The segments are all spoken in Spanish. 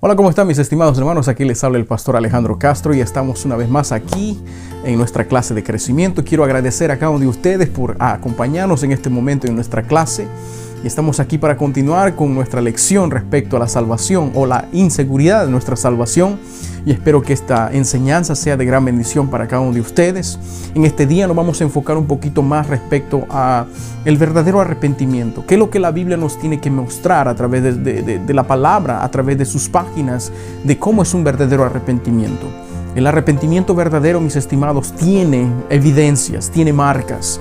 Hola, ¿cómo están mis estimados hermanos? Aquí les habla el pastor Alejandro Castro y estamos una vez más aquí en nuestra clase de crecimiento. Quiero agradecer a cada uno de ustedes por acompañarnos en este momento en nuestra clase. Y estamos aquí para continuar con nuestra lección respecto a la salvación o la inseguridad de nuestra salvación. Y espero que esta enseñanza sea de gran bendición para cada uno de ustedes. En este día nos vamos a enfocar un poquito más respecto a el verdadero arrepentimiento. ¿Qué es lo que la Biblia nos tiene que mostrar a través de la palabra, a través de sus páginas, de cómo es un verdadero arrepentimiento? El arrepentimiento verdadero, mis estimados, tiene evidencias, tiene marcas.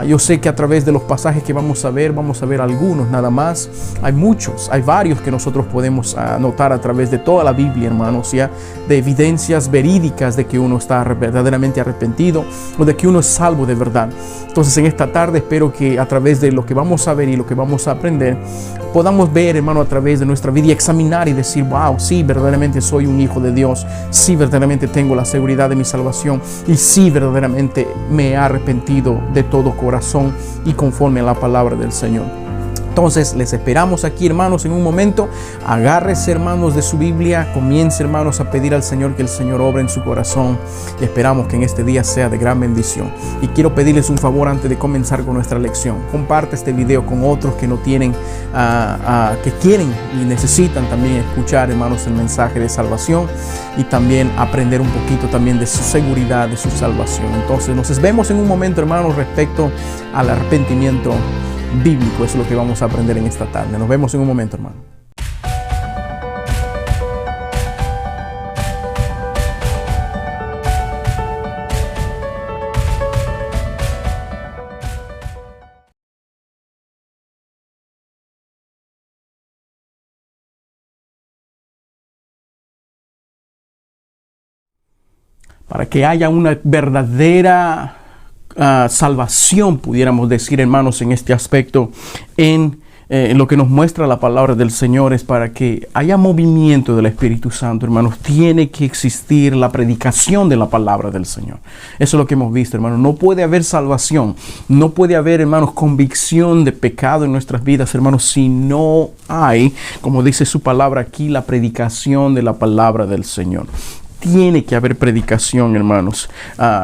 Yo sé que a través de los pasajes que vamos a ver algunos nada más. Hay muchos, hay varios que nosotros podemos notar a través de toda la Biblia, hermanos, ya de evidencias verídicas de que uno está verdaderamente arrepentido o de que uno es salvo de verdad. Entonces, en esta tarde espero que a través de lo que vamos a ver y lo que vamos a aprender, podamos ver, hermano, a través de nuestra vida y examinar y decir, wow, sí, verdaderamente soy un hijo de Dios. Sí, verdaderamente tengo la seguridad de mi salvación. Y sí, verdaderamente me he arrepentido de todo corazón y conforme a la palabra del Señor. Entonces, les esperamos aquí, hermanos, en un momento. Agárrese, hermanos, de su Biblia. Comience, hermanos, a pedir al Señor que el Señor obre en su corazón. Y esperamos que en este día sea de gran bendición. Y quiero pedirles un favor antes de comenzar con nuestra lección. Comparte este video con otros que no tienen, que quieren y necesitan también escuchar, hermanos, el mensaje de salvación. Y también aprender un poquito también de su seguridad, de su salvación. Entonces, nos vemos en un momento, hermanos, respecto al arrepentimiento bíblico. Eso es lo que vamos a aprender en esta tarde. Nos vemos en un momento, hermano. Para que haya una verdadera salvación, pudiéramos decir, hermanos, en este aspecto, en lo que nos muestra la palabra del Señor, es para que haya movimiento del Espíritu Santo, hermanos. Tiene que existir la predicación de la palabra del Señor. Eso es lo que hemos visto, hermanos. No puede haber salvación, no puede haber, hermanos, convicción de pecado en nuestras vidas, hermanos, si no hay, como dice su palabra aquí, la predicación de la palabra del Señor. Tiene que haber predicación, hermanos.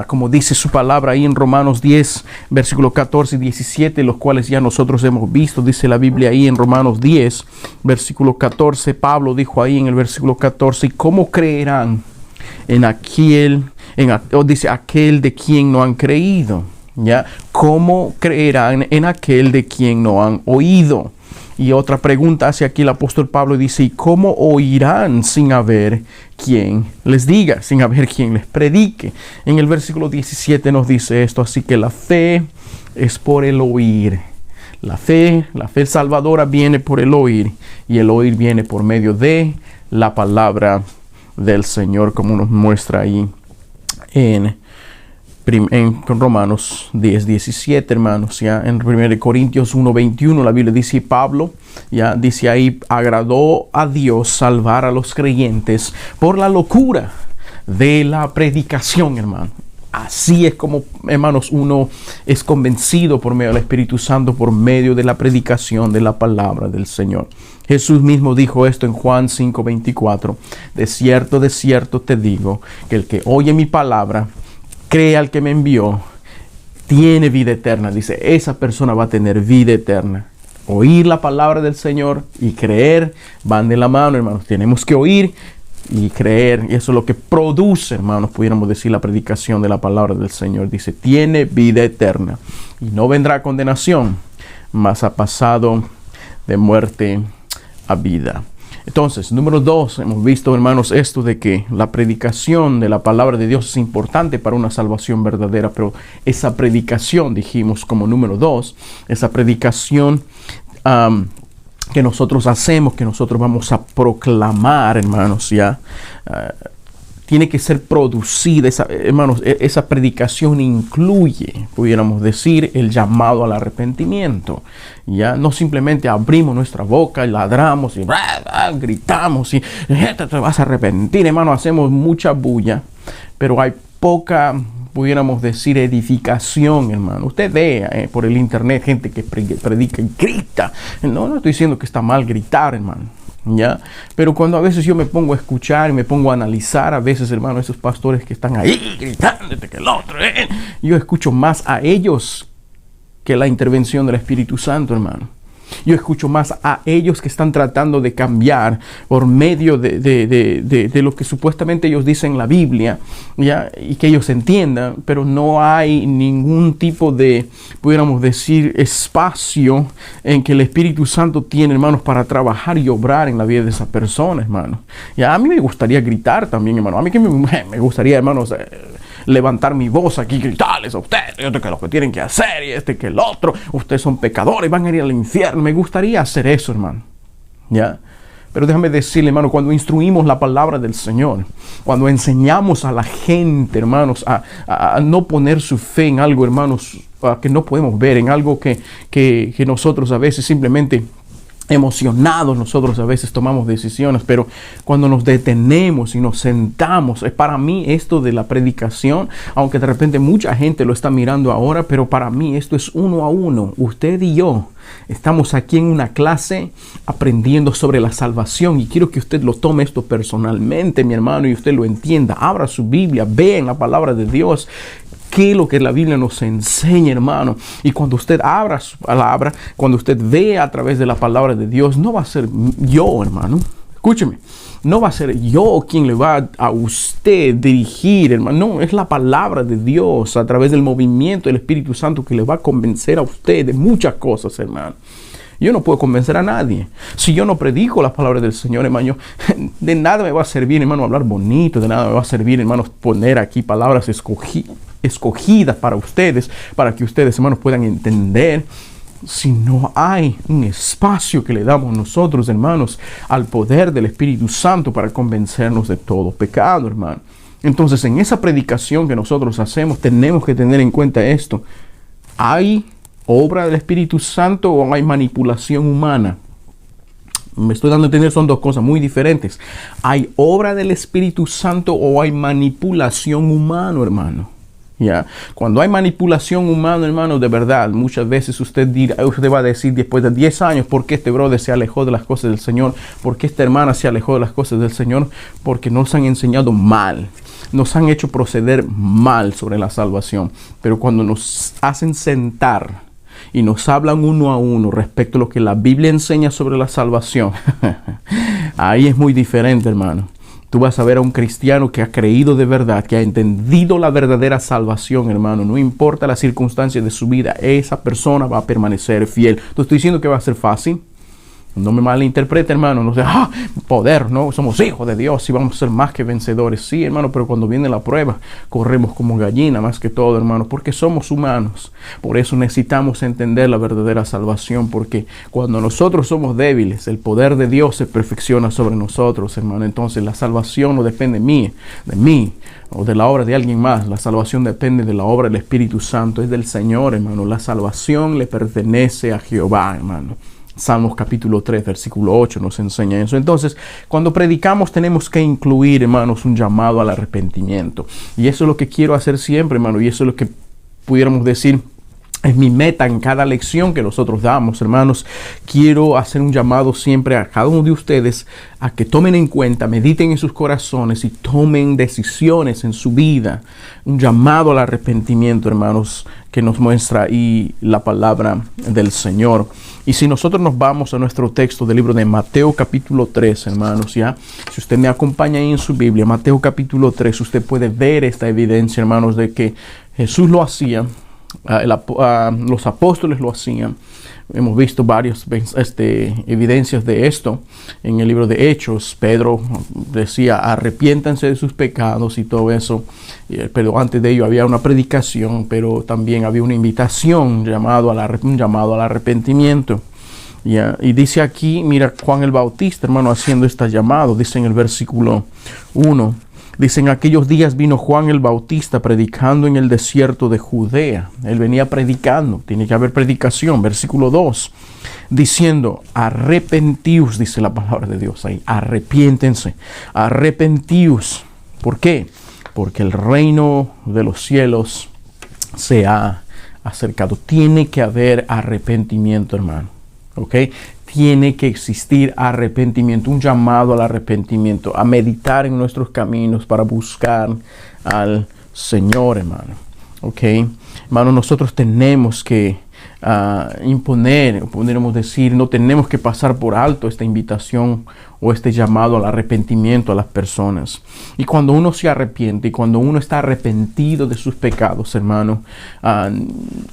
Como dice su palabra ahí en Romanos 10, versículos 14 y 17, los cuales ya nosotros hemos visto. Dice la Biblia ahí en Romanos 10, versículo 14. Pablo dijo ahí en el versículo 14, ¿y cómo creerán en aquel de quien no han creído? ¿Ya? ¿Cómo creerán en aquel de quien no han oído? Y otra pregunta hace aquí el apóstol Pablo, dice, ¿y cómo oirán sin haber quien les diga, sin haber quien les predique? En el versículo 17 nos dice esto, así que la fe es por el oír. La fe salvadora viene por el oír, y el oír viene por medio de la palabra del Señor, como nos muestra ahí en Romanos 10, 17, hermanos. Ya en 1 Corintios 1, 21, la Biblia dice, Pablo, ya dice ahí, agradó a Dios salvar a los creyentes por la locura de la predicación, hermano. Así es como, hermanos, uno es convencido por medio del Espíritu Santo, por medio de la predicación de la palabra del Señor. Jesús mismo dijo esto en Juan 5, 24. De cierto te digo, que el que oye mi palabra, cree al que me envió, tiene vida eterna. Dice, esa persona va a tener vida eterna. Oír la palabra del Señor y creer van de la mano, hermanos. Tenemos que oír y creer. Y eso es lo que produce, hermanos, pudiéramos decir, la predicación de la palabra del Señor. Dice, tiene vida eterna. Y no vendrá condenación, mas ha pasado de muerte a vida. Entonces, número 2, hemos visto, hermanos, esto de que la predicación de la palabra de Dios es importante para una salvación verdadera, pero esa predicación, dijimos como número 2, esa predicación que nosotros hacemos, que nosotros vamos a proclamar, hermanos, ya, tiene que ser producida, hermanos, esa predicación incluye, pudiéramos decir, el llamado al arrepentimiento. Ya no simplemente abrimos nuestra boca y ladramos y gritamos y te vas a arrepentir, hermano, hacemos mucha bulla, pero hay poca, pudiéramos decir, edificación, hermano. Usted ve por el internet gente que predica y grita. No estoy diciendo que está mal gritar, hermano. ¿Ya? Pero cuando a veces yo me pongo a escuchar y me pongo a analizar, a veces, hermano, esos pastores que están ahí gritando que el otro, yo escucho más a ellos que la intervención del Espíritu Santo, hermano. Yo escucho más a ellos que están tratando de cambiar por medio de lo que supuestamente ellos dicen en la Biblia, ¿ya? Y que ellos entiendan, pero no hay ningún tipo de, pudiéramos decir, espacio en que el Espíritu Santo tiene, hermanos, para trabajar y obrar en la vida de esa persona, hermano. Ya, a mí me gustaría gritar también, hermano. A mí que me gustaría, hermanos, levantar mi voz aquí y gritarles a ustedes que lo que tienen que hacer y que el otro, ustedes son pecadores, van a ir al infierno. Me gustaría hacer eso, hermano, ¿ya? Pero déjame decirle, hermano, cuando instruimos la palabra del Señor, cuando enseñamos a la gente, hermanos, a no poner su fe en algo, hermanos, que no podemos ver, en algo que nosotros a veces simplemente emocionados, nosotros a veces tomamos decisiones, pero cuando nos detenemos y nos sentamos, para mí esto de la predicación, aunque de repente mucha gente lo está mirando ahora, pero para mí esto es uno a uno. Usted y yo estamos aquí en una clase aprendiendo sobre la salvación y quiero que usted lo tome esto personalmente, mi hermano, y usted lo entienda. Abra su Biblia, vea en la palabra de Dios qué es lo que la Biblia nos enseña, hermano. Y cuando usted abra su palabra, cuando usted vea a través de la palabra de Dios, no va a ser yo, hermano. Escúcheme, no va a ser yo quien le va a usted dirigir, hermano. No, es la palabra de Dios a través del movimiento del Espíritu Santo que le va a convencer a usted de muchas cosas, hermano. Yo no puedo convencer a nadie. Si yo no predico las palabras del Señor, hermano, de nada me va a servir, hermano, hablar bonito. De nada me va a servir, hermano, poner aquí palabras escogidas para ustedes, para que ustedes, hermanos, puedan entender. Si no hay un espacio que le damos nosotros, hermanos, al poder del Espíritu Santo para convencernos de todo pecado, hermano. Entonces, en esa predicación que nosotros hacemos, tenemos que tener en cuenta esto. ¿Hay obra del Espíritu Santo o hay manipulación humana? Me estoy dando a entender, son dos cosas muy diferentes. ¿Hay obra del Espíritu Santo o hay manipulación humana, hermano? ¿Ya? Cuando hay manipulación humana, hermano, de verdad, muchas veces usted va a decir después de 10 años, ¿por qué este brother se alejó de las cosas del Señor? ¿Por qué esta hermana se alejó de las cosas del Señor? Porque nos han enseñado mal. Nos han hecho proceder mal sobre la salvación. Pero cuando nos hacen sentar y nos hablan uno a uno respecto a lo que la Biblia enseña sobre la salvación, ahí es muy diferente, hermano. Tú vas a ver a un cristiano que ha creído de verdad, que ha entendido la verdadera salvación, hermano. No importa las circunstancias de su vida, esa persona va a permanecer fiel. ¿Tú estoy diciendo que va a ser fácil? No me malinterprete, hermano. No sé, poder, no, somos hijos de Dios y vamos a ser más que vencedores. Sí, hermano, pero cuando viene la prueba, corremos como gallina más que todo, hermano, porque somos humanos. Por eso necesitamos entender la verdadera salvación, porque cuando nosotros somos débiles, el poder de Dios se perfecciona sobre nosotros, hermano. Entonces la salvación no depende de mí o de la obra de alguien más. La salvación depende de la obra del Espíritu Santo, es del Señor, hermano. La salvación le pertenece a Jehová, hermano. Salmos capítulo 3, versículo 8 nos enseña eso. Entonces, cuando predicamos tenemos que incluir, hermanos, un llamado al arrepentimiento. Y eso es lo que quiero hacer siempre, hermano. Y eso es lo que pudiéramos decir es mi meta en cada lección que nosotros damos, hermanos. Quiero hacer un llamado siempre a cada uno de ustedes a que tomen en cuenta, mediten en sus corazones y tomen decisiones en su vida. Un llamado al arrepentimiento, hermanos, que nos muestra ahí la palabra del Señor. Y si nosotros nos vamos a nuestro texto del libro de Mateo capítulo 3, hermanos, ya, si usted me acompaña ahí en su Biblia, Mateo capítulo 3, usted puede ver esta evidencia, hermanos, de que Jesús lo hacía. Los apóstoles lo hacían. Hemos visto varias evidencias de esto en el libro de Hechos. Pedro decía, arrepiéntanse de sus pecados y todo eso. Pero antes de ello había una predicación, pero también había una invitación, un llamado al arrepentimiento. Y dice aquí, mira, Juan el Bautista, hermano, haciendo este llamado. Dice en el versículo 1. Dice, en aquellos días vino Juan el Bautista predicando en el desierto de Judea. Él venía predicando, tiene que haber predicación. Versículo 2, diciendo, arrepentíos, dice la palabra de Dios ahí, arrepiéntense, arrepentíos. ¿Por qué? Porque el reino de los cielos se ha acercado. Tiene que haber arrepentimiento, hermano. ¿Ok? tiene que existir arrepentimiento, un llamado al arrepentimiento, a meditar en nuestros caminos para buscar al Señor, hermano. Ok, hermano, nosotros tenemos que podríamos decir, no tenemos que pasar por alto esta invitación o este llamado al arrepentimiento a las personas. Y cuando uno se arrepiente y cuando uno está arrepentido de sus pecados, hermano, a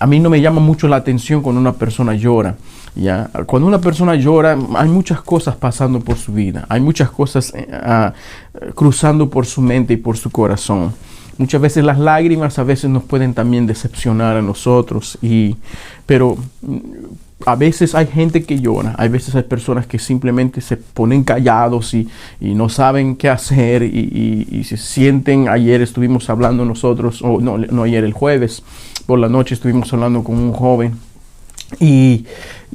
mí no me llama mucho la atención cuando una persona llora. ¿Ya? Cuando una persona llora, hay muchas cosas pasando por su vida, hay muchas cosas cruzando por su mente y por su corazón. Muchas veces las lágrimas a veces nos pueden también decepcionar a nosotros, pero a veces hay gente que llora, hay veces hay personas que simplemente se ponen callados y no saben qué hacer y se sienten. Ayer estuvimos hablando nosotros, no ayer, el jueves por la noche estuvimos hablando con un joven. Y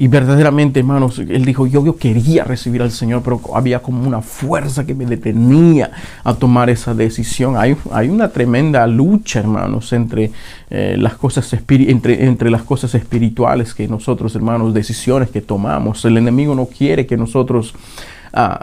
verdaderamente, hermanos, él dijo, yo quería recibir al Señor, pero había como una fuerza que me detenía a tomar esa decisión. Hay una tremenda lucha, hermanos, entre las cosas entre las cosas espirituales que nosotros, hermanos, decisiones que tomamos. El enemigo no quiere que nosotros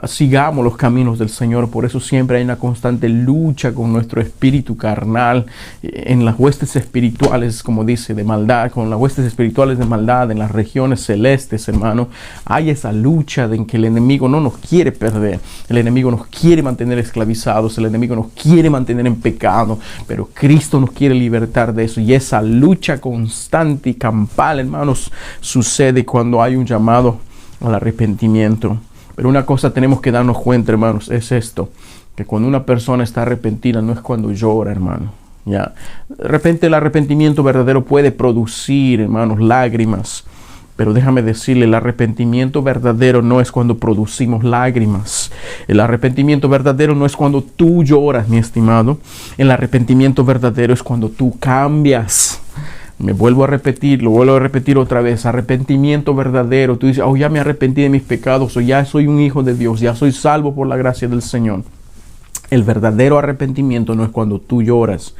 sigamos los caminos del Señor. Por eso siempre hay una constante lucha con nuestro espíritu carnal en las huestes espirituales, como dice, de maldad, con las huestes espirituales de maldad en las regiones celestes, hermano. Hay esa lucha en que el enemigo no nos quiere perder, el enemigo nos quiere mantener esclavizados, el enemigo nos quiere mantener en pecado, pero Cristo nos quiere libertar de eso. Y esa lucha constante y campal, hermanos, sucede cuando hay un llamado al arrepentimiento. Pero una cosa tenemos que darnos cuenta, hermanos, es esto, que cuando una persona está arrepentida no es cuando llora, hermano. ¿Ya? De repente el arrepentimiento verdadero puede producir, hermanos, lágrimas. Pero déjame decirle, el arrepentimiento verdadero no es cuando producimos lágrimas. El arrepentimiento verdadero no es cuando tú lloras, mi estimado. El arrepentimiento verdadero es cuando tú cambias. Lo vuelvo a repetir otra vez. Arrepentimiento verdadero. Tú dices, ya me arrepentí de mis pecados, o ya soy un hijo de Dios, ya soy salvo por la gracia del Señor. El verdadero arrepentimiento no es cuando tú lloras,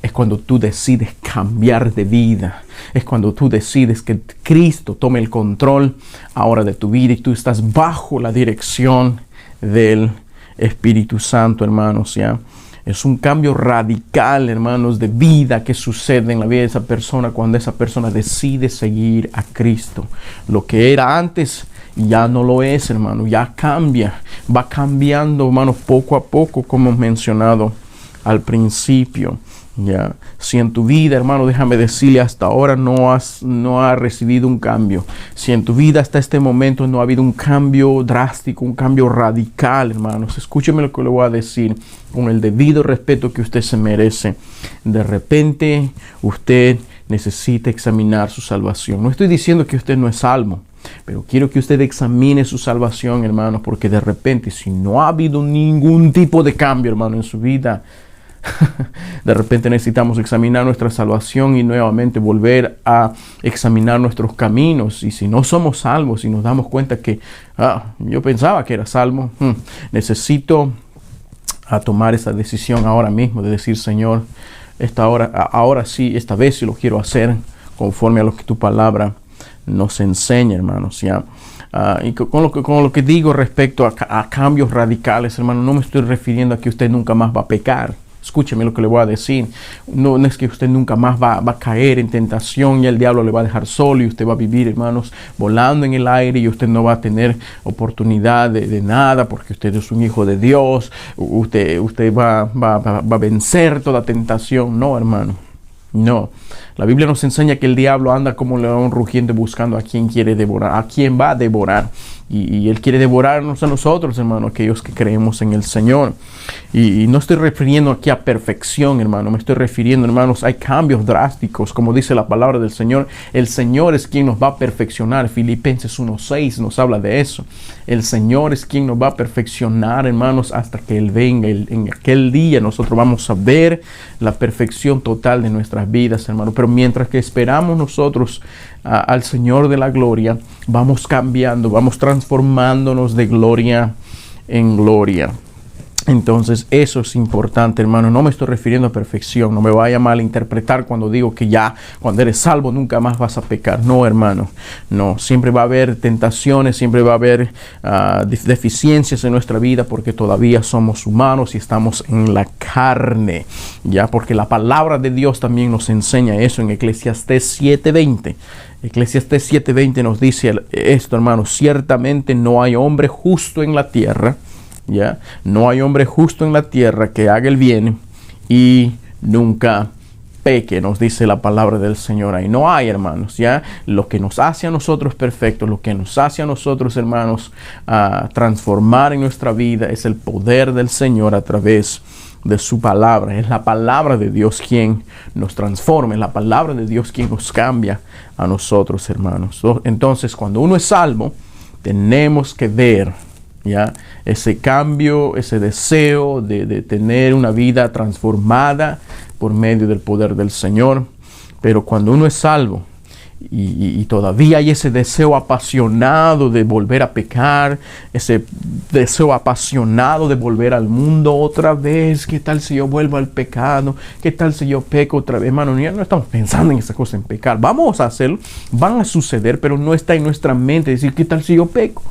es cuando tú decides cambiar de vida. Es cuando tú decides que Cristo tome el control ahora de tu vida y tú estás bajo la dirección del Espíritu Santo, hermanos, ¿ya? Es un cambio radical, hermanos, de vida que sucede en la vida de esa persona cuando esa persona decide seguir a Cristo. Lo que era antes ya no lo es, hermano, ya cambia. Va cambiando, hermanos, poco a poco, como hemos mencionado al principio. Ya, si en tu vida, hermano, déjame decirle, hasta ahora no ha recibido un cambio. Si en tu vida hasta este momento no ha habido un cambio drástico, un cambio radical, hermanos, escúcheme lo que le voy a decir con el debido respeto que usted se merece. De repente usted necesita examinar su salvación. No estoy diciendo que usted no es salvo, pero quiero que usted examine su salvación, hermano, porque de repente, si no ha habido ningún tipo de cambio, hermano, en su vida, de repente necesitamos examinar nuestra salvación y nuevamente volver a examinar nuestros caminos. Y si no somos salvos y nos damos cuenta que yo pensaba que era salvo, necesito tomar esa decisión ahora mismo de decir, Señor, ahora sí, esta vez sí lo quiero hacer conforme a lo que tu palabra nos enseña, hermanos, ¿ya? Y con lo que digo respecto a cambios radicales, hermano, no me estoy refiriendo a que usted nunca más va a pecar. Escúcheme lo que le voy a decir. No es que usted nunca más va a caer en tentación y el diablo le va a dejar solo y usted va a vivir, hermanos, volando en el aire y usted no va a tener oportunidad de nada porque usted es un hijo de Dios. Usted va a vencer toda tentación. No, hermano. No. La Biblia nos enseña que el diablo anda como un león rugiente buscando a quien quiere devorar, a quien va a devorar. Y Él quiere devorarnos a nosotros, hermano, aquellos que creemos en el Señor. Y no estoy refiriendo aquí a perfección, hermano. Me estoy refiriendo, hermanos, hay cambios drásticos. Como dice la palabra del Señor, el Señor es quien nos va a perfeccionar. Filipenses 1:6 nos habla de eso. El Señor es quien nos va a perfeccionar, hermanos, hasta que Él venga. En aquel día nosotros vamos a ver la perfección total de nuestras vidas, hermano. Pero mientras que esperamos nosotros al Señor de la gloria, vamos cambiando, vamos transformándonos de gloria en gloria. Entonces eso es importante, hermano. No me estoy refiriendo a perfección. No me vaya a malinterpretar cuando digo que ya cuando eres salvo nunca más vas a pecar. No, hermano. No, siempre va a haber tentaciones, siempre va a haber deficiencias en nuestra vida porque todavía somos humanos y estamos en la carne. Ya, porque la palabra de Dios también nos enseña eso en Eclesiastés 7:20. Eclesiastés 7:20 nos dice esto, hermano. Ciertamente no hay hombre justo en la tierra. ¿Ya? No hay hombre justo en la tierra que haga el bien y nunca peque, nos dice la palabra del Señor. Ahí no hay, hermanos, ¿ya? Lo que nos hace a nosotros perfectos, lo que nos hace a nosotros, hermanos, transformar en nuestra vida es el poder del Señor a través de su palabra. Es la palabra de Dios quien nos transforma, es la palabra de Dios quien nos cambia a nosotros, hermanos. Entonces, cuando uno es salvo, tenemos que ver, ¿ya?, ese cambio, ese deseo de tener una vida transformada por medio del poder del Señor. Pero cuando uno es salvo y todavía hay ese deseo apasionado de volver a pecar, ese deseo apasionado de volver al mundo otra vez, ¿qué tal si yo vuelvo al pecado? ¿Qué tal si yo peco otra vez? Hermano, ya no estamos pensando en esa cosa, en pecar. Vamos a hacerlo, van a suceder, pero no está en nuestra mente decir, ¿qué tal si yo peco?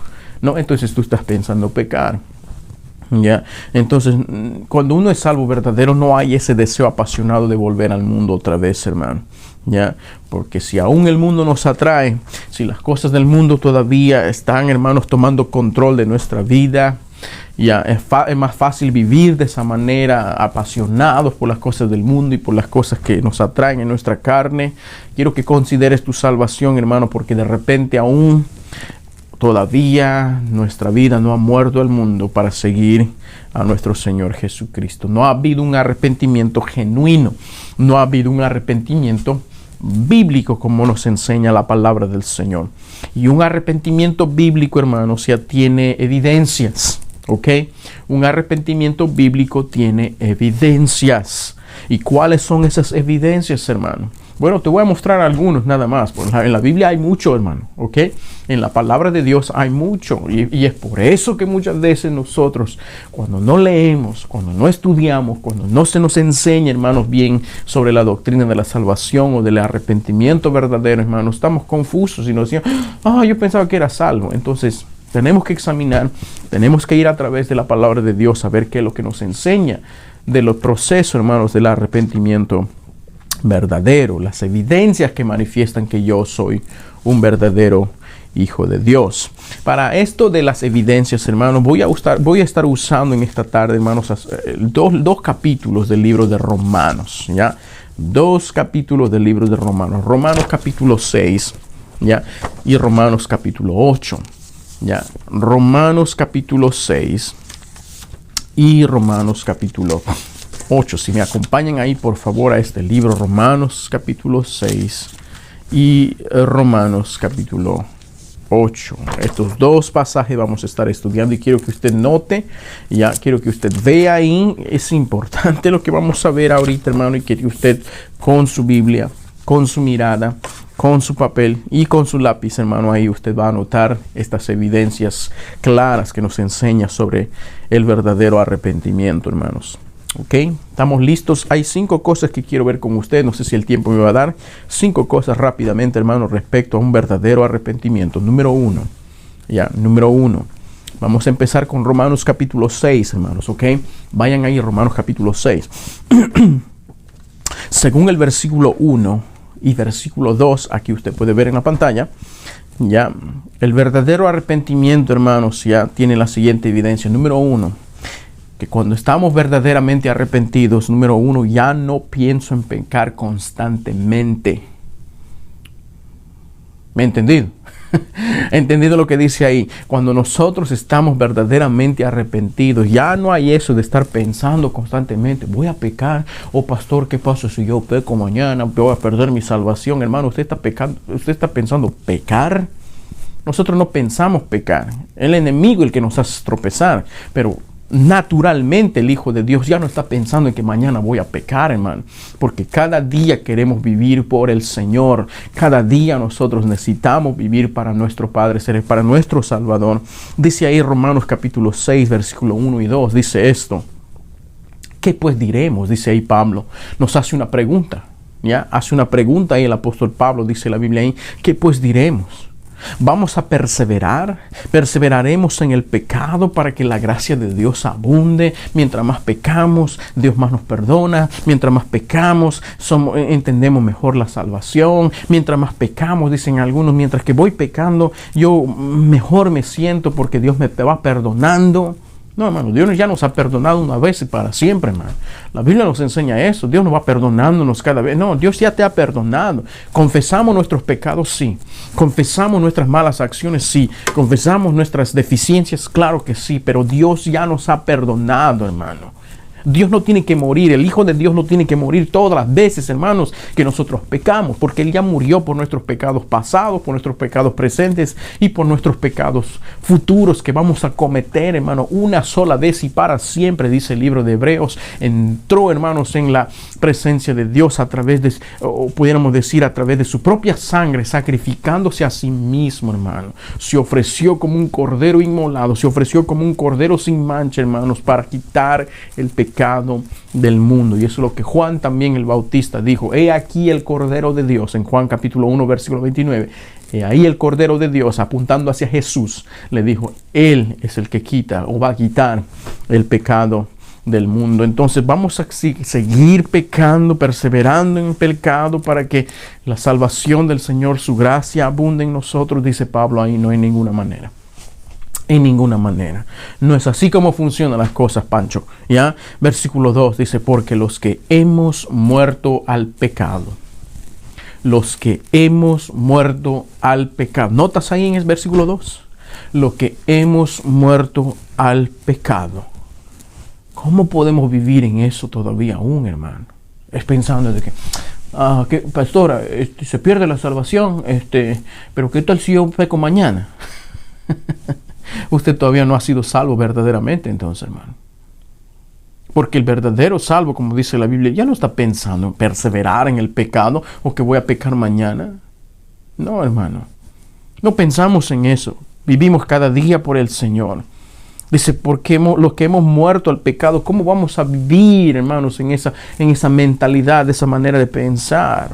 No, entonces tú estás pensando pecar. ¿Ya? Entonces, cuando uno es salvo verdadero, no hay ese deseo apasionado de volver al mundo otra vez, hermano. ¿Ya? Porque si aún el mundo nos atrae, si las cosas del mundo todavía están, hermanos, tomando control de nuestra vida, ya es más fácil vivir de esa manera, apasionados por las cosas del mundo y por las cosas que nos atraen en nuestra carne. Quiero que consideres tu salvación, hermano, porque de repente aún todavía nuestra vida no ha muerto al mundo para seguir a nuestro Señor Jesucristo. No ha habido un arrepentimiento genuino, no ha habido un arrepentimiento bíblico como nos enseña la palabra del Señor. Y un arrepentimiento bíblico, hermanos, ya tiene evidencias, ¿ok? Un arrepentimiento bíblico tiene evidencias. ¿Y cuáles son esas evidencias, hermano? Bueno, te voy a mostrar algunos nada más. En la Biblia hay mucho, hermano, ¿ok? En la palabra de Dios hay mucho. Y es por eso que muchas veces nosotros, cuando no leemos, cuando no estudiamos, cuando no se nos enseña, hermanos, bien sobre la doctrina de la salvación o del arrepentimiento verdadero, hermanos, estamos confusos y nos decimos, yo pensaba que era salvo. Entonces, tenemos que examinar, tenemos que ir a través de la palabra de Dios a ver qué es lo que nos enseña de los procesos, hermanos, del arrepentimiento verdadero, las evidencias que manifiestan que yo soy un verdadero hijo de Dios. Para esto de las evidencias, hermanos, voy a estar usando en esta tarde, hermanos, dos capítulos del libro de Romanos, ¿ya? 2 capítulos del libro de Romanos. Romanos capítulo 6, ¿ya? Y Romanos capítulo 8, ¿ya? Romanos capítulo 6 y Romanos capítulo 8. Si me acompañan ahí, por favor, a este libro, Romanos capítulo 6 y Romanos capítulo 8. Estos dos pasajes vamos a estar estudiando y quiero que usted note, ya quiero que usted vea ahí. Es importante lo que vamos a ver ahorita, hermano, y que usted con su Biblia, con su mirada, con su papel y con su lápiz, hermano, ahí usted va a notar estas evidencias claras que nos enseña sobre el verdadero arrepentimiento, hermanos. Ok, estamos listos. Hay 5 cosas que quiero ver con usted. No sé si el tiempo me va a dar. 5 cosas rápidamente, hermano, respecto a un verdadero arrepentimiento. Número 1. Número 1. Vamos a empezar con Romanos capítulo 6, hermanos. Ok, vayan ahí, Romanos capítulo 6. Según el versículo 1 y versículo 2, aquí usted puede ver en la pantalla, ya, el verdadero arrepentimiento, hermanos, ya tiene la siguiente evidencia. Número 1. Que cuando estamos verdaderamente arrepentidos, número 1, ya no pienso en pecar constantemente. ¿Me he entendido? ¿Entendido lo que dice ahí? Cuando nosotros estamos verdaderamente arrepentidos, ya no hay eso de estar pensando constantemente, voy a pecar, pastor, ¿qué pasa si yo peco mañana? Voy a perder mi salvación. Hermano, usted está pensando pecar. Nosotros no pensamos pecar. El enemigo es el que nos hace tropezar, pero naturalmente el Hijo de Dios ya no está pensando en que mañana voy a pecar, hermano, porque cada día queremos vivir por el Señor. Cada día nosotros necesitamos vivir para nuestro Padre, para nuestro Salvador. Dice ahí Romanos capítulo 6, versículo 1 y 2, dice esto. ¿Qué pues diremos? Dice ahí Pablo. Nos hace una pregunta, ¿ya? Hace una pregunta ahí el apóstol Pablo, dice la Biblia ahí. ¿Qué pues diremos? ¿Vamos a perseverar? ¿Perseveraremos en el pecado para que la gracia de Dios abunde? Mientras más pecamos, Dios más nos perdona. Mientras más pecamos, entendemos mejor la salvación. Mientras más pecamos, dicen algunos, mientras que voy pecando, yo mejor me siento porque Dios me va perdonando. No, hermano, Dios ya nos ha perdonado una vez y para siempre, hermano. La Biblia nos enseña eso. Dios nos va perdonándonos cada vez. No, Dios ya te ha perdonado. Confesamos nuestros pecados, sí. Confesamos nuestras malas acciones, sí. Confesamos nuestras deficiencias, claro que sí. Pero Dios ya nos ha perdonado, hermano. Dios no tiene que morir, el Hijo de Dios no tiene que morir todas las veces, hermanos, que nosotros pecamos, porque Él ya murió por nuestros pecados pasados, por nuestros pecados presentes y por nuestros pecados futuros que vamos a cometer, hermano, una sola vez y para siempre, dice el libro de Hebreos. Entró, hermanos, en la presencia de Dios a través de, o pudiéramos decir, a través de su propia sangre, sacrificándose a sí mismo, hermano. Se ofreció como un cordero inmolado, se ofreció como un cordero sin mancha, hermanos, para quitar el pecado del mundo. Y eso es lo que Juan también el Bautista dijo. He aquí el Cordero de Dios, en Juan capítulo 1 versículo 29. He ahí el Cordero de Dios, apuntando hacia Jesús, le dijo, Él es el que quita o va a quitar el pecado del mundo. Entonces vamos a seguir pecando, perseverando en el pecado para que la salvación del Señor, su gracia abunde en nosotros, dice Pablo ahí. No hay ninguna manera. En ninguna manera. No es así como funcionan las cosas, Pancho. ¿Ya? Versículo 2 dice, porque los que hemos muerto al pecado. Los que hemos muerto al pecado. ¿Notas ahí en el versículo 2? Lo que hemos muerto al pecado. ¿Cómo podemos vivir en eso todavía aún, hermano? Es pensando de que, pastora, se pierde la salvación, pero ¿qué tal si yo peco mañana? Usted todavía no ha sido salvo verdaderamente, entonces, hermano. Porque el verdadero salvo, como dice la Biblia, ya no está pensando en perseverar en el pecado o que voy a pecar mañana. No, hermano. No pensamos en eso. Vivimos cada día por el Señor. Dice, porque los que hemos muerto al pecado, ¿cómo vamos a vivir, hermanos, en esa mentalidad, de esa manera de pensar?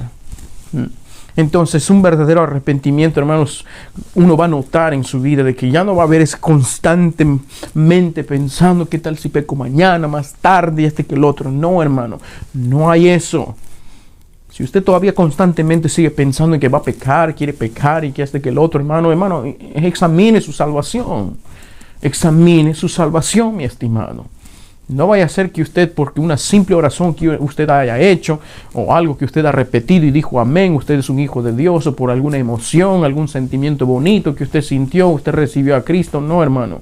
Entonces, un verdadero arrepentimiento, hermanos, uno va a notar en su vida de que ya no va a haber ese constantemente pensando qué tal si peco mañana, más tarde, que el otro. No, hermano, no hay eso. Si usted todavía constantemente sigue pensando en que va a pecar, quiere pecar y que que el otro, hermano, examine su salvación. Examine su salvación, mi estimado. No vaya a ser que usted, porque una simple oración que usted haya hecho, o algo que usted ha repetido y dijo amén, usted es un hijo de Dios, o por alguna emoción, algún sentimiento bonito que usted sintió, usted recibió a Cristo. No, hermano.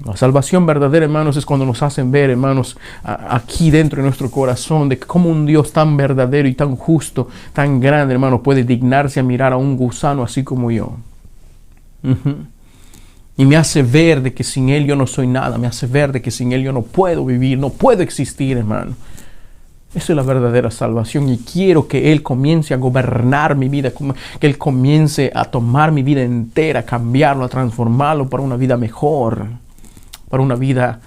La salvación verdadera, hermanos, es cuando nos hacen ver, hermanos, aquí dentro de nuestro corazón, de cómo un Dios tan verdadero y tan justo, tan grande, hermano, puede dignarse a mirar a un gusano así como yo. Y me hace ver de que sin Él yo no soy nada. Me hace ver de que sin Él yo no puedo vivir, no puedo existir, hermano. Esa es la verdadera salvación. Y quiero que Él comience a gobernar mi vida. Que Él comience a tomar mi vida entera, a cambiarlo, a transformarlo para una vida mejor. Para una vida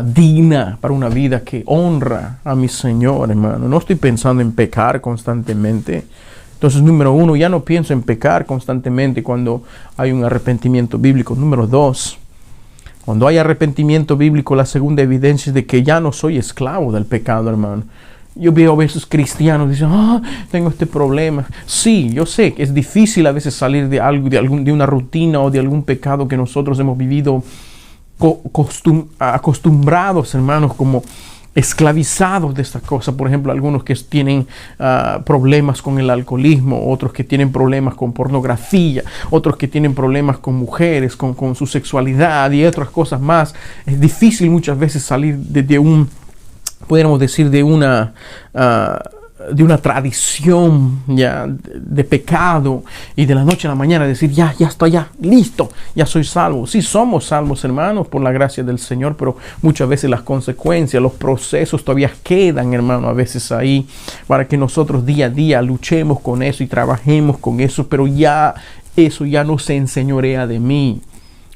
digna. Para una vida que honra a mi Señor, hermano. No estoy pensando en pecar constantemente. Entonces, número 1, ya no pienso en pecar constantemente cuando hay un arrepentimiento bíblico. Número 2, cuando hay arrepentimiento bíblico, la segunda evidencia es de que ya no soy esclavo del pecado, hermano. Yo veo a veces cristianos que dicen, tengo este problema. Sí, yo sé que es difícil a veces salir de algo, de una rutina o de algún pecado que nosotros hemos vivido acostumbrados, hermanos, como esclavizados de esta cosa. Por ejemplo, algunos que tienen problemas con el alcoholismo, otros que tienen problemas con pornografía, otros que tienen problemas con mujeres, con su sexualidad y otras cosas más. Es difícil muchas veces salir de un, pudiéramos decir, de una tradición ya de pecado y de la noche a la mañana decir ya estoy ya listo, ya soy salvo. Sí somos salvos, hermanos, por la gracia del Señor, pero muchas veces las consecuencias, los procesos todavía quedan, hermano, a veces ahí para que nosotros día a día luchemos con eso y trabajemos con eso, pero ya eso ya no se enseñorea de mí.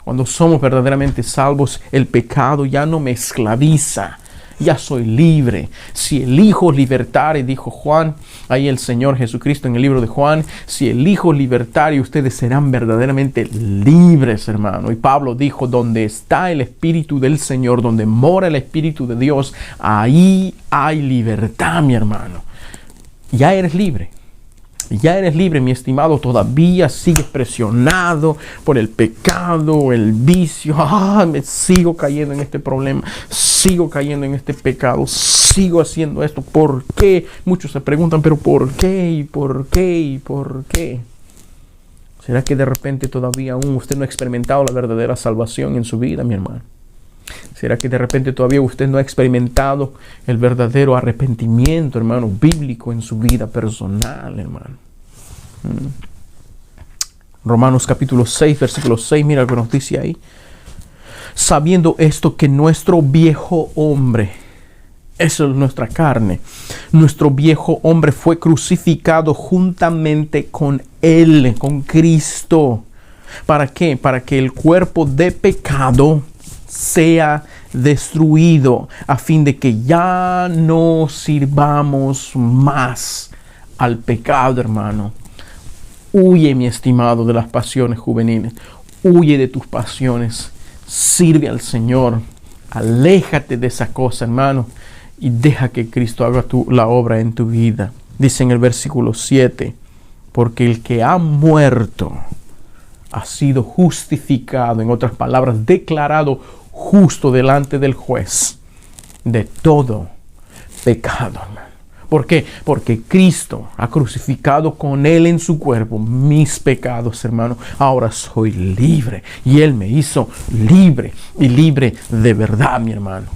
Cuando somos verdaderamente salvos, el pecado ya no me esclaviza. Ya soy libre. Si elijo libertar, y dijo Juan, ahí el Señor Jesucristo en el libro de Juan, si elijo libertar, y ustedes serán verdaderamente libres, hermano. Y Pablo dijo, donde está el Espíritu del Señor, donde mora el Espíritu de Dios, ahí hay libertad, mi hermano. Ya eres libre. Ya eres libre, mi estimado. Todavía sigues presionado por el pecado, el vicio. Me sigo cayendo en este problema, sigo cayendo en este pecado, sigo haciendo esto. ¿Por qué? Muchos se preguntan, pero ¿por qué? ¿Y por qué? ¿Y por qué? ¿Será que de repente todavía aún usted no ha experimentado la verdadera salvación en su vida, mi hermano? ¿Será que de repente todavía usted no ha experimentado el verdadero arrepentimiento, hermano, bíblico en su vida personal, hermano? Romanos capítulo 6, versículo 6, mira lo que nos dice ahí. Sabiendo esto, que nuestro viejo hombre, eso es nuestra carne, nuestro viejo hombre fue crucificado juntamente con él, con Cristo. ¿Para qué? Para que el cuerpo de pecado sea destruido, a fin de que ya no sirvamos más al pecado, hermano. Huye, mi estimado, de las pasiones juveniles. Huye de tus pasiones. Sirve al Señor. Aléjate de esa cosa, hermano, y deja que Cristo haga la obra en tu vida. Dice en el versículo 7, porque el que ha muerto ha sido justificado, en otras palabras, declarado justo delante del juez de todo pecado, hermano. ¿Por qué? Porque Cristo ha crucificado con Él en su cuerpo mis pecados, hermano. Ahora soy libre y Él me hizo libre y libre de verdad, mi hermano.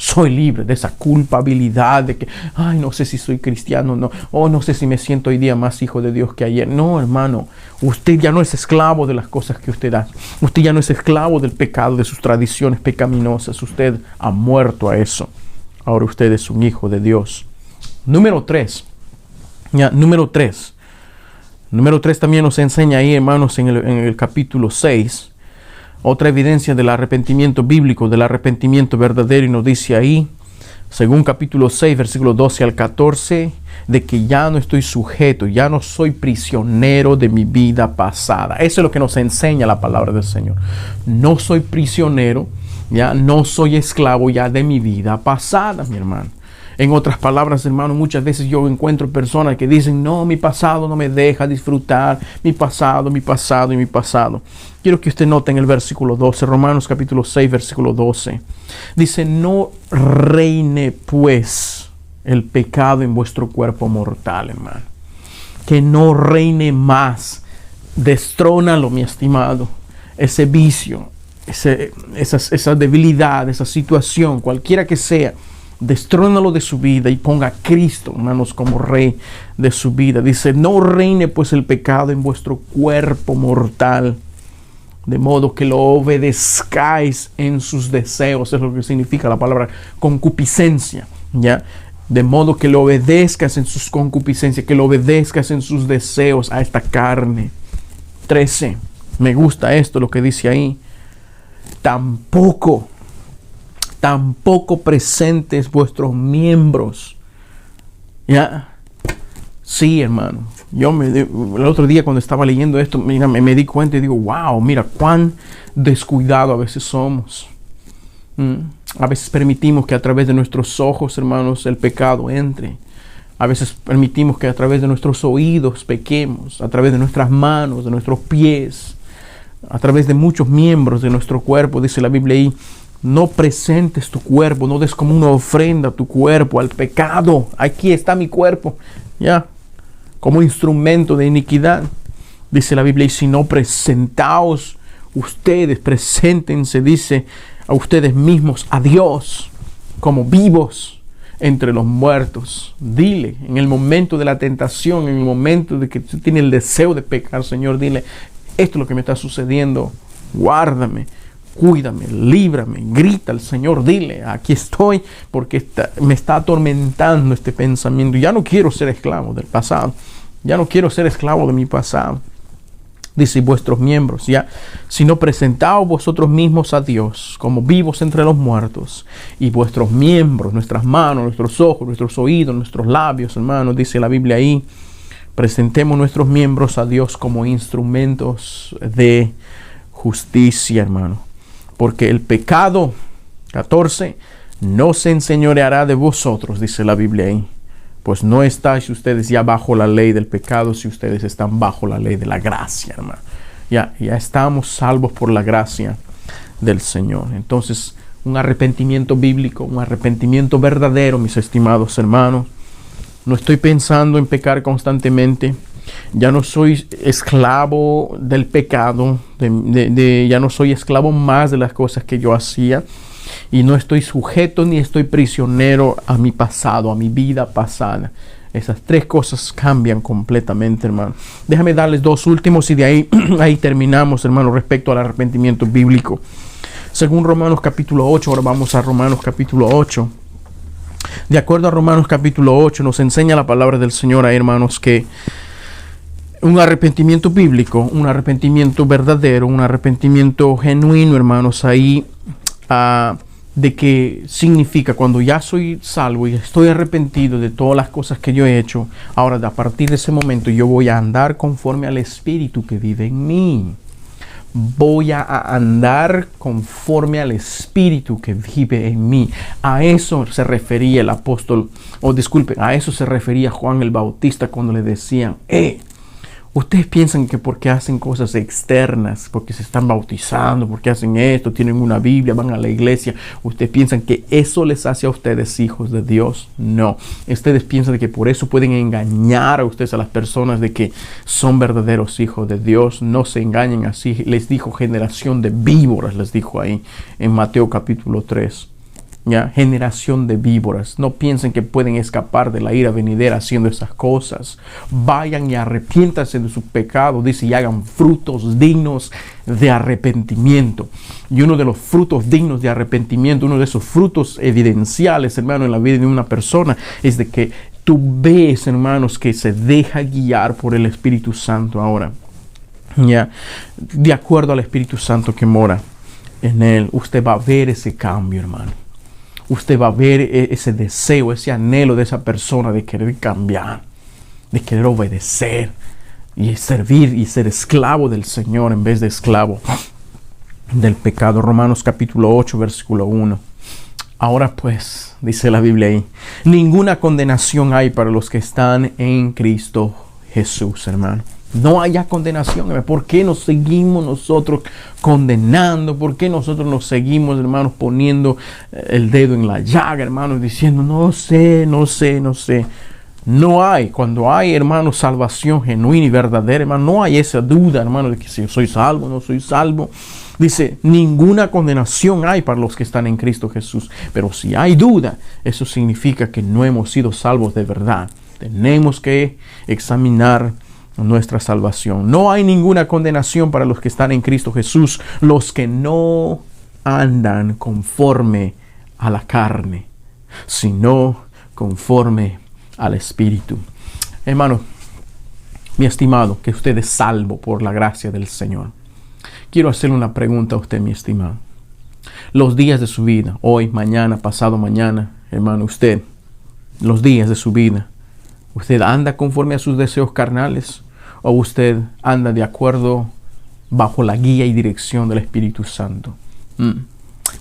Soy libre de esa culpabilidad de que, no sé si soy cristiano, no sé si me siento hoy día más hijo de Dios que ayer. No, hermano, usted ya no es esclavo de las cosas que usted hace. Usted ya no es esclavo del pecado, de sus tradiciones pecaminosas. Usted ha muerto a eso. Ahora usted es un hijo de Dios. Número 3. Número 3 también nos enseña ahí, hermanos, en el capítulo 6. Otra evidencia del arrepentimiento bíblico, del arrepentimiento verdadero, y nos dice ahí, según capítulo 6, versículos 12 al 14, de que ya no estoy sujeto, ya no soy prisionero de mi vida pasada. Eso es lo que nos enseña la palabra del Señor. No soy prisionero, ya no soy esclavo ya de mi vida pasada, mi hermano. En otras palabras, hermano, muchas veces yo encuentro personas que dicen, no, mi pasado no me deja disfrutar, mi pasado. Quiero que usted note en el versículo 12, Romanos capítulo 6, versículo 12. Dice, no reine pues el pecado en vuestro cuerpo mortal, hermano. Que no reine más. Destrónalo, mi estimado. Ese vicio, esa debilidad, esa situación, cualquiera que sea. Destrónalo de su vida y ponga a Cristo, hermanos, como rey de su vida. Dice, no reine pues el pecado en vuestro cuerpo mortal, de modo que lo obedezcáis en sus deseos. Es lo que significa la palabra concupiscencia, ¿ya? De modo que lo obedezcas en sus concupiscencias, que lo obedezcas en sus deseos a esta carne. 13. Me gusta esto, lo que dice ahí. Tampoco presentes vuestros miembros. ¿Ya? Sí, hermano. El otro día cuando estaba leyendo esto, mira, me di cuenta y digo, wow, mira cuán descuidado a veces somos. A veces permitimos que a través de nuestros ojos, hermanos, el pecado entre. A veces permitimos que a través de nuestros oídos pequemos, a través de nuestras manos, de nuestros pies, a través de muchos miembros de nuestro cuerpo, dice la Biblia ahí. No presentes tu cuerpo, no des como una ofrenda tu cuerpo al pecado. Aquí está mi cuerpo, ya, como instrumento de iniquidad. Dice la Biblia, y si no, presentaos ustedes, preséntense, dice, a ustedes mismos, a Dios, como vivos, entre los muertos. Dile, en el momento de la tentación, en el momento de que tú tienes el deseo de pecar, Señor, dile, esto es lo que me está sucediendo, guárdame, cuídame, líbrame. Grita al Señor, dile, aquí estoy porque me está atormentando este pensamiento. Ya no quiero ser esclavo del pasado, ya no quiero ser esclavo de mi pasado. Dice, vuestros miembros, ya, sino presentaos vosotros mismos a Dios como vivos entre los muertos, y vuestros miembros, nuestras manos, nuestros ojos, nuestros oídos, nuestros labios, hermanos, dice la Biblia ahí, presentemos nuestros miembros a Dios como instrumentos de justicia, hermano. Porque el pecado, 14, no se enseñoreará de vosotros, dice la Biblia ahí. Pues no estáis ustedes ya bajo la ley del pecado, si ustedes están bajo la ley de la gracia, hermano. Ya estamos salvos por la gracia del Señor. Entonces, un arrepentimiento bíblico, un arrepentimiento verdadero, mis estimados hermanos. No estoy pensando en pecar constantemente. Ya no soy esclavo del pecado, ya no soy esclavo más de las cosas que yo hacía. Y no estoy sujeto ni estoy prisionero a mi pasado, a mi vida pasada. Esas tres cosas cambian completamente, hermano. Déjame darles dos últimos y de ahí terminamos, hermano, respecto al arrepentimiento bíblico. Según Romanos capítulo 8, ahora vamos a Romanos capítulo 8. De acuerdo a Romanos capítulo 8, nos enseña la palabra del Señor ahí, hermanos, que un arrepentimiento bíblico, un arrepentimiento verdadero, un arrepentimiento genuino, hermanos, ahí de que significa cuando ya soy salvo y estoy arrepentido de todas las cosas que yo he hecho. Ahora, a partir de ese momento, yo voy a andar conforme al Espíritu que vive en mí. Voy a andar conforme al Espíritu que vive en mí. A eso se refería el apóstol, a eso se refería Juan el Bautista cuando le decían, ustedes piensan que porque hacen cosas externas, porque se están bautizando, porque hacen esto, tienen una Biblia, van a la iglesia, ustedes piensan que eso les hace a ustedes hijos de Dios. No, ustedes piensan que por eso pueden engañar a ustedes, a las personas, de que son verdaderos hijos de Dios. No se engañen así. Les dijo generación de víboras, les dijo ahí en Mateo capítulo 3. ¿Ya? Generación de víboras. No piensen que pueden escapar de la ira venidera haciendo esas cosas. Vayan y arrepiéntanse de su pecado, dice, y hagan frutos dignos de arrepentimiento. Y uno de los frutos dignos de arrepentimiento, uno de esos frutos evidenciales, hermano, en la vida de una persona, es de que tú ves, hermanos, que se deja guiar por el Espíritu Santo ahora. ¿Ya? De acuerdo al Espíritu Santo que mora en él, usted va a ver ese cambio, hermano. Usted va a ver ese deseo, ese anhelo de esa persona de querer cambiar, de querer obedecer y servir y ser esclavo del Señor en vez de esclavo del pecado. Romanos capítulo 8, versículo 1. Ahora pues, dice la Biblia ahí, ninguna condenación hay para los que están en Cristo Jesús, hermano. No haya condenación. ¿Por qué nos seguimos nosotros condenando? ¿Por qué nosotros nos seguimos, hermanos, poniendo el dedo en la llaga, hermanos, diciendo no sé? No hay, cuando hay, hermanos, salvación genuina y verdadera, hermano, no hay esa duda, hermano, de que si yo soy salvo o no soy salvo. Dice, ninguna condenación hay para los que están en Cristo Jesús. Pero si hay duda, eso significa que no hemos sido salvos de verdad. Tenemos que examinar nuestra salvación. No hay ninguna condenación para los que están en Cristo Jesús, los que no andan conforme a la carne, sino conforme al Espíritu. Hermano, mi estimado, que usted es salvo por la gracia del Señor. Quiero hacerle una pregunta a usted, mi estimado. Los días de su vida, hoy, mañana, pasado mañana, hermano, usted, los días de su vida, ¿usted anda conforme a sus deseos carnales? ¿O usted anda de acuerdo bajo la guía y dirección del Espíritu Santo?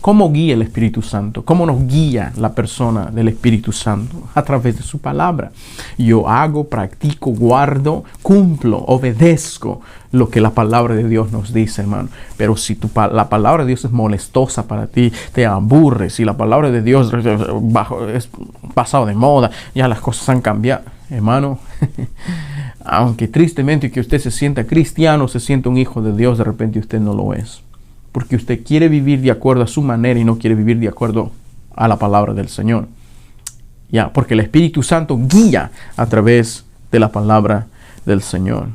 ¿Cómo guía el Espíritu Santo? ¿Cómo nos guía la persona del Espíritu Santo? A través de su palabra. Yo hago, practico, guardo, cumplo, obedezco lo que la palabra de Dios nos dice, hermano. Pero si la palabra de Dios es molestosa para ti, te aburre, si la palabra de Dios es pasado de moda, ya las cosas han cambiado, hermano, aunque tristemente que usted se sienta cristiano, se sienta un hijo de Dios, de repente usted no lo es. Porque usted quiere vivir de acuerdo a su manera y no quiere vivir de acuerdo a la palabra del Señor. Ya, porque el Espíritu Santo guía a través de la palabra del Señor.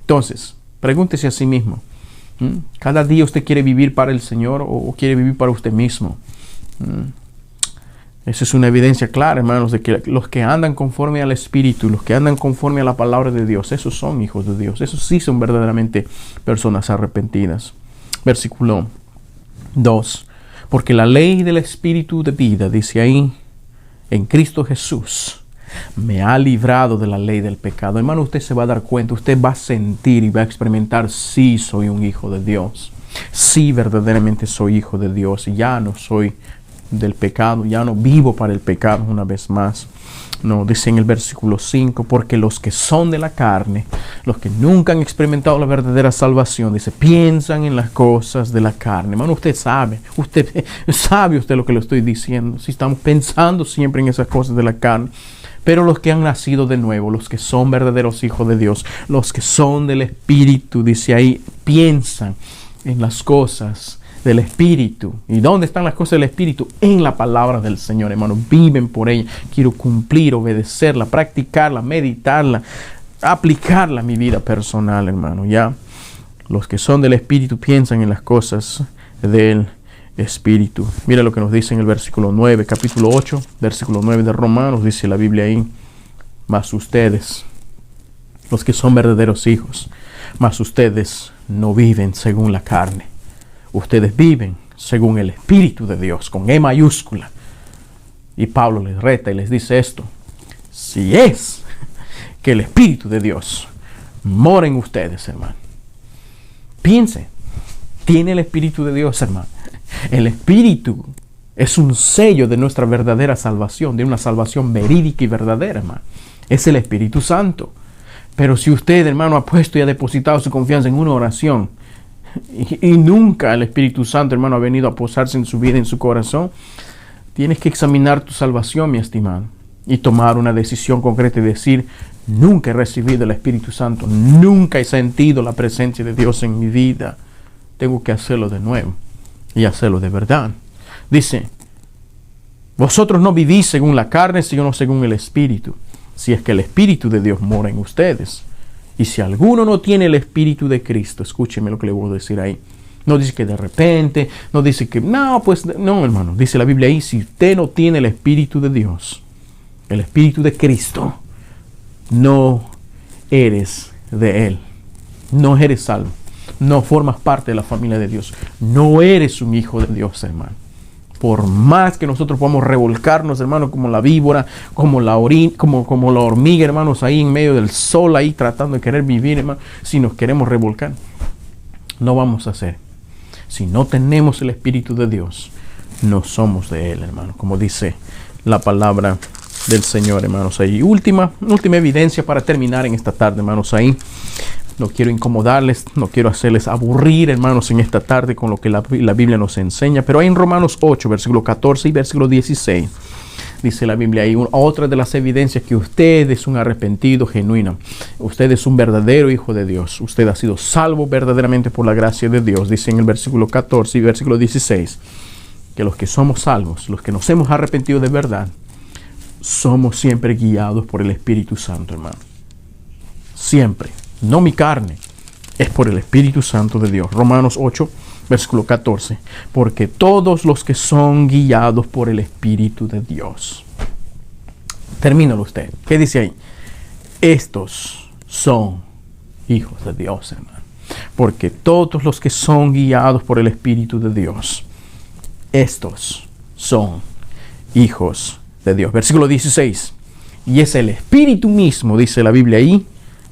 Entonces, pregúntese a sí mismo, ¿cada día usted quiere vivir para el Señor o quiere vivir para usted mismo? Esa es una evidencia clara, hermanos, de que los que andan conforme al Espíritu, los que andan conforme a la palabra de Dios, esos son hijos de Dios. Esos sí son verdaderamente personas arrepentidas. Versículo 2. Porque la ley del Espíritu de vida, dice ahí, en Cristo Jesús, me ha librado de la ley del pecado. Hermano, usted se va a dar cuenta, usted va a sentir y va a experimentar, sí soy un hijo de Dios. Sí, verdaderamente soy hijo de Dios y ya no soy del pecado, ya no vivo para el pecado una vez más. No, dice en el versículo 5, porque los que son de la carne, los que nunca han experimentado la verdadera salvación, dice, piensan en las cosas de la carne. Hermano, usted sabe lo que le estoy diciendo, si estamos pensando siempre en esas cosas de la carne. Pero los que han nacido de nuevo, los que son verdaderos hijos de Dios, los que son del Espíritu, dice ahí, piensan en las cosas del Espíritu. ¿Y dónde están las cosas del Espíritu? En la palabra del Señor, hermano. Viven por ella. Quiero cumplir, obedecerla, practicarla, meditarla, aplicarla a mi vida personal, hermano. Ya, los que son del Espíritu piensan en las cosas del Espíritu. Mira lo que nos dice en el versículo 9, capítulo 8, versículo 9 de Romanos, dice la Biblia ahí, mas ustedes, los que son verdaderos hijos, mas ustedes no viven según la carne. Ustedes viven según el Espíritu de Dios, con E mayúscula. Y Pablo les reta y les dice esto: si es que el Espíritu de Dios mora en ustedes, hermano. Piense, tiene el Espíritu de Dios, hermano. El Espíritu es un sello de nuestra verdadera salvación, de una salvación verídica y verdadera, hermano. Es el Espíritu Santo. Pero si usted, hermano, ha puesto y ha depositado su confianza en una oración, y nunca el Espíritu Santo, hermano, ha venido a posarse en su vida, en su corazón, tienes que examinar tu salvación, mi estimado, y tomar una decisión concreta y decir: nunca he recibido el Espíritu Santo, nunca he sentido la presencia de Dios en mi vida. Tengo que hacerlo de nuevo y hacerlo de verdad. Dice: vosotros no vivís según la carne, sino según el Espíritu, si es que el Espíritu de Dios mora en ustedes. Y si alguno no tiene el Espíritu de Cristo, escúcheme lo que le voy a decir ahí. No dice que de repente, no dice que, no, hermano. Dice la Biblia ahí, si usted no tiene el Espíritu de Dios, el Espíritu de Cristo, no eres de Él. No eres salvo. No formas parte de la familia de Dios. No eres un hijo de Dios, hermano. Por más que nosotros podamos revolcarnos, hermano, como la víbora, como la hormiga, hermanos, ahí en medio del sol, ahí tratando de querer vivir, hermano, si nos queremos revolcar, no vamos a hacer. Si no tenemos el Espíritu de Dios, no somos de Él, hermano, como dice la palabra del Señor, hermanos. Ahí última evidencia para terminar en esta tarde, hermanos. Ahí no quiero incomodarles, no quiero hacerles aburrir, hermanos, en esta tarde con lo que la Biblia nos enseña. Pero ahí en Romanos 8, versículo 14 y versículo 16, dice la Biblia ahí, otra de las evidencias que usted es un arrepentido genuino. Usted es un verdadero hijo de Dios. Usted ha sido salvo verdaderamente por la gracia de Dios. Dice en el versículo 14 y versículo 16, que los que somos salvos, los que nos hemos arrepentido de verdad, somos siempre guiados por el Espíritu Santo, hermano. Siempre. No mi carne, es por el Espíritu Santo de Dios. Romanos 8, versículo 14. Porque todos los que son guiados por el Espíritu de Dios. Termínalo usted. ¿Qué dice ahí? Estos son hijos de Dios, hermano. Porque todos los que son guiados por el Espíritu de Dios, estos son hijos de Dios. Versículo 16. Y es el Espíritu mismo, dice la Biblia ahí,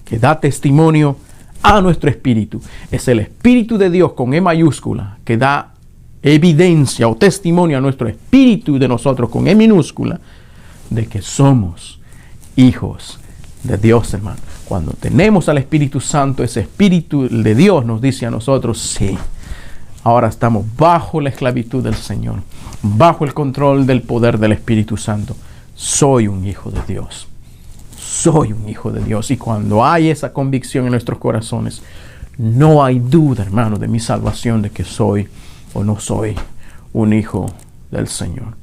que da testimonio a nuestro espíritu. Es el Espíritu de Dios con E mayúscula que da evidencia o testimonio a nuestro espíritu de nosotros con E minúscula de que somos hijos de Dios, hermano. Cuando tenemos al Espíritu Santo, ese Espíritu de Dios nos dice a nosotros: sí, ahora estamos bajo la esclavitud del Señor, bajo el control del poder del Espíritu Santo. Soy un hijo de Dios. Soy un hijo de Dios. Y cuando hay esa convicción en nuestros corazones, no hay duda, hermano, de mi salvación, de que soy o no soy un hijo del Señor.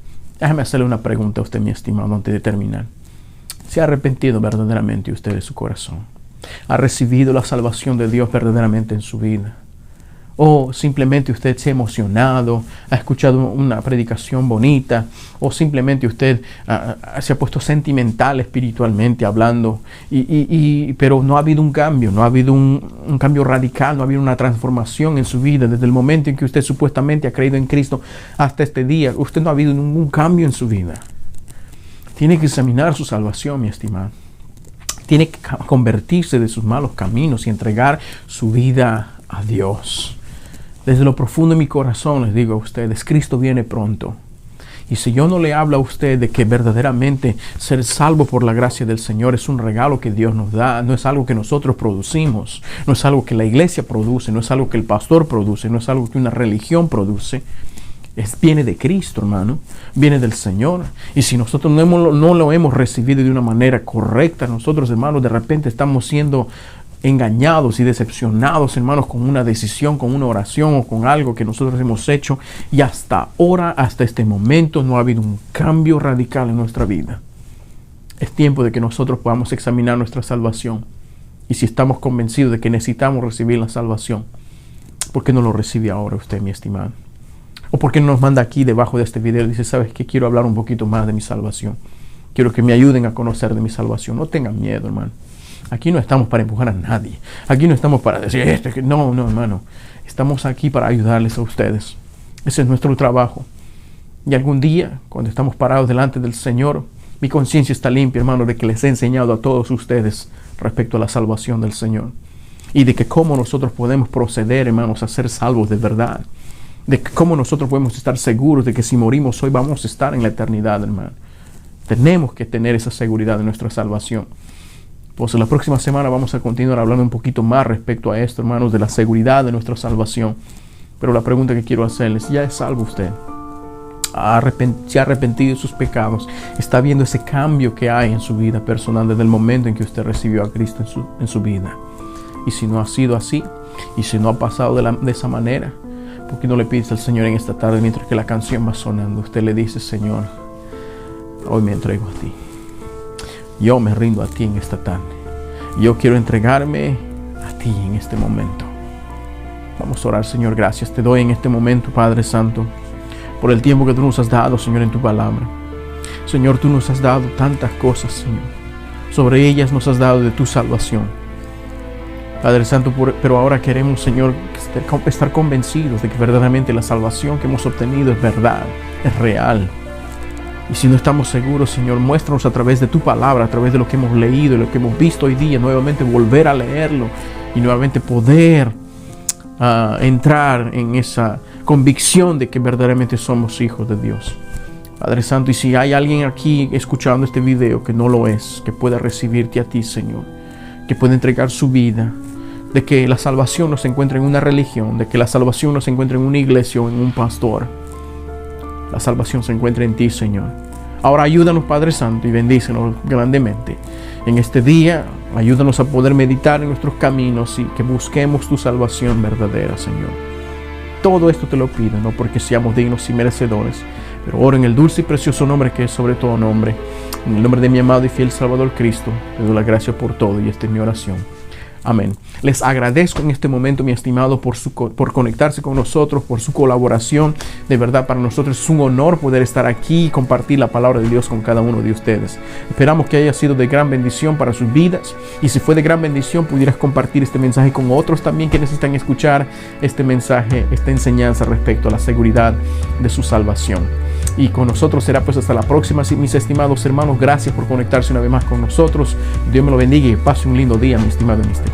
Déjame hacerle una pregunta a usted, mi estimado, antes de terminar. ¿Se ha arrepentido verdaderamente usted de su corazón? ¿Ha recibido la salvación de Dios verdaderamente en su vida? ¿O simplemente usted se ha emocionado, ha escuchado una predicación bonita, o simplemente usted se ha puesto sentimental espiritualmente hablando, pero no ha habido un cambio, no ha habido un cambio radical, no ha habido una transformación en su vida desde el momento en que usted supuestamente ha creído en Cristo hasta este día? Usted no ha habido ningún cambio en su vida. Tiene que examinar su salvación, mi estimado. Tiene que convertirse de sus malos caminos y entregar su vida a Dios. Desde lo profundo de mi corazón les digo a ustedes, Cristo viene pronto. Y si yo no le hablo a usted de que verdaderamente ser salvo por la gracia del Señor es un regalo que Dios nos da, no es algo que nosotros producimos, no es algo que la iglesia produce, no es algo que el pastor produce, no es algo que una religión produce, viene de Cristo, hermano, viene del Señor. Y si nosotros no lo hemos recibido de una manera correcta, nosotros, hermanos, de repente estamos siendo engañados y decepcionados, hermanos, con una decisión, con una oración o con algo que nosotros hemos hecho, y hasta ahora, hasta este momento, no ha habido un cambio radical en nuestra vida. Es tiempo de que nosotros podamos examinar nuestra salvación, y si estamos convencidos de que necesitamos recibir la salvación, ¿por qué no lo recibe ahora usted, mi estimado? ¿O por qué no nos manda aquí debajo de este video y dice, sabes qué, quiero hablar un poquito más de mi salvación? Quiero que me ayuden a conocer de mi salvación. No tengan miedo, hermano. Aquí no estamos para empujar a nadie. Aquí no estamos para decir no, hermano. Estamos aquí para ayudarles a ustedes. Ese es nuestro trabajo. Y algún día, cuando estamos parados delante del Señor, mi conciencia está limpia, hermano, de que les he enseñado a todos ustedes respecto a la salvación del Señor. Y de que cómo nosotros podemos proceder, hermanos, a ser salvos de verdad. De que cómo nosotros podemos estar seguros de que si morimos hoy vamos a estar en la eternidad, hermano. Tenemos que tener esa seguridad de nuestra salvación. Pues la próxima semana vamos a continuar hablando un poquito más respecto a esto, hermanos, de la seguridad de nuestra salvación. Pero la pregunta que quiero hacerles, ¿ya es salvo usted? ¿Se ha arrepentido de sus pecados? ¿Está viendo ese cambio que hay en su vida personal desde el momento en que usted recibió a Cristo en su vida? Y si no ha sido así, y si no ha pasado de esa manera, ¿por qué no le pides al Señor en esta tarde, mientras que la canción va sonando? Usted le dice, Señor, hoy me entrego a ti. Yo me rindo a ti en esta tarde. Yo quiero entregarme a ti en este momento. Vamos a orar, Señor. Gracias te doy en este momento, Padre Santo, por el tiempo que tú nos has dado, Señor, en tu palabra. Señor, tú nos has dado tantas cosas, Señor. Sobre ellas nos has dado de tu salvación. Padre Santo, pero ahora queremos, Señor, estar convencidos de que verdaderamente la salvación que hemos obtenido es verdad, es real. Y si no estamos seguros, Señor, muéstranos a través de tu palabra, a través de lo que hemos leído y lo que hemos visto hoy día, nuevamente volver a leerlo y nuevamente poder entrar en esa convicción de que verdaderamente somos hijos de Dios. Padre Santo, y si hay alguien aquí escuchando este video que no lo es, que pueda recibirte a ti, Señor, que pueda entregar su vida, de que la salvación no se encuentra en una religión, de que la salvación no se encuentra en una iglesia o en un pastor. La salvación se encuentra en ti, Señor. Ahora ayúdanos, Padre Santo, y bendícenos grandemente. En este día, ayúdanos a poder meditar en nuestros caminos y que busquemos tu salvación verdadera, Señor. Todo esto te lo pido, no porque seamos dignos y merecedores, pero oro en el dulce y precioso nombre que es sobre todo nombre. En el nombre de mi amado y fiel Salvador Cristo, te doy la gracia por todo, y esta es mi oración. Amén. Les agradezco en este momento, mi estimado, por conectarse con nosotros, por su colaboración. De verdad, para nosotros es un honor poder estar aquí y compartir la palabra de Dios con cada uno de ustedes. Esperamos que haya sido de gran bendición para sus vidas. Y si fue de gran bendición, pudieras compartir este mensaje con otros también que necesitan escuchar este mensaje, esta enseñanza respecto a la seguridad de su salvación. Y con nosotros será pues hasta la próxima, mis estimados hermanos. Gracias por conectarse una vez más con nosotros. Dios me lo bendiga y pase un lindo día, mi estimado y mi estimada.